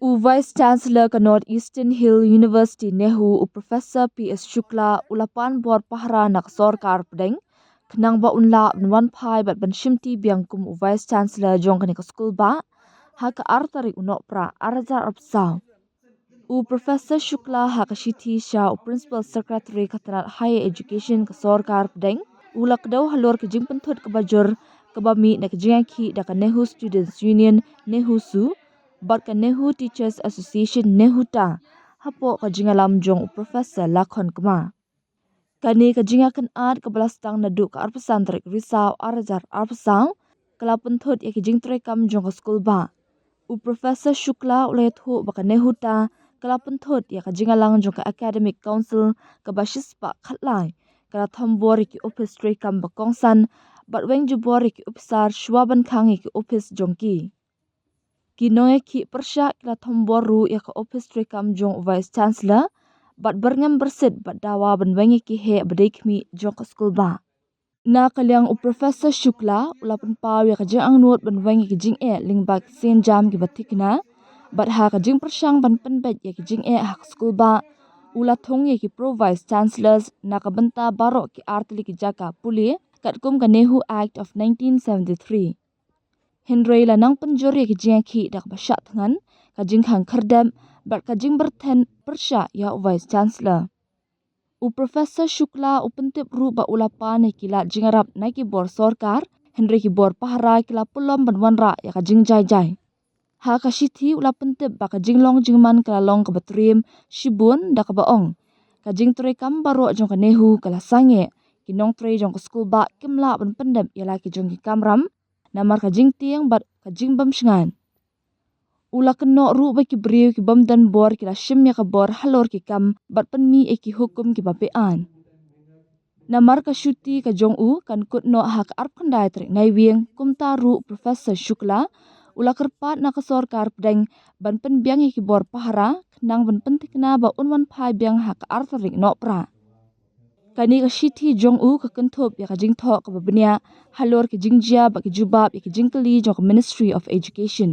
U Vice Chancellor ka Northeastern Hill University Nehu u Professor P.S. Shukla ulapan bor pahra nak sorkar pedeng kenang ba unla benwan pai bat ban shimti biangkum u Vice Chancellor jong kanika school ba ha ka artari unok pra arja arpsau. U Professor Shukla ha ka shiti sha u Principal Secretary Katanat Higher Education ka sorkar pedeng ula kedau halor ke jing pentut ke bajur ke bami na ke jingaki da ka Nehu Students Union Nehu Su bat ka Nehu Teachers Association Nehu ta hapo ka jingalam jong u Professor lakon kema. Kani ka jingakan at ke belastang nadu ka arpesan terik risau arajar arpesau kala pentut ya ke jing terekam jong ka school ba. U Professor Shukla ulay thu baka Nehu ta kala pentut ya ka jingalang jong ka Academic Council ka bashispa khatlai kala thambori ki office terekam bakongsan bat weng jubori ki upsar shwaban khangi ki office jongki. Kinoy ki persya kila thomboru ya ka office terekam jong Vice Chancellor bat berngam bersit bat dawa ban wengi ki he badekmi jong ka school ba. Na kalyang u Professor Shukla ulapan paw ya ka jing angnut ban wengi ki jing lingbak sen jam ki batikna bat ha ka jing persyang ban penbet ya ki jing ha ka school ba ula thong ya ki pro Vice Chancellors na ka benta barok ki artli ki jaka puli katkum ka Nehu Act of 1973. Henry lanang penjuri ki jing ki dak basyak thangan ka jing khang khardam bat ka jing berten persya ya Vice Chancellor. U Professor Shukla u pentip ru ba ulapan ki la jingarap na ki bor sorkar Henry ki bor pahara ki la pulom banwanra ya ka jing jai jai. Ha ka shithi ula pentip ba ka jing long jingman kala long ka batrim shibun da ka baong. Ka jing terekam baro jong ka Nehu kala sange ki nong tre jong ka school ba kimla ban pendem ya la ki jong ki kamram namar ka jing tiang bat ka jing bam shingan. Ula keno ru ba ki briu ki bam dan bor ki la shim ya ka bor halor ki kam bat penmi ki hukum ki bapean. Namar ka shuti ka jong u kan kut no hak arp khandai terik nai wieng kumta ru Professor Shukla ula kerpat na ka sorkar pedeng ban pen biang ki bor pahara kenang ban pentikna ba unwan pai biang hak arterik no pra. Kani ka shithi jong u ka kentup ya ka jing thok ka babenya halor ki jingjia ba ki jubab ya ki jingkeli jong ka Ministry of Education.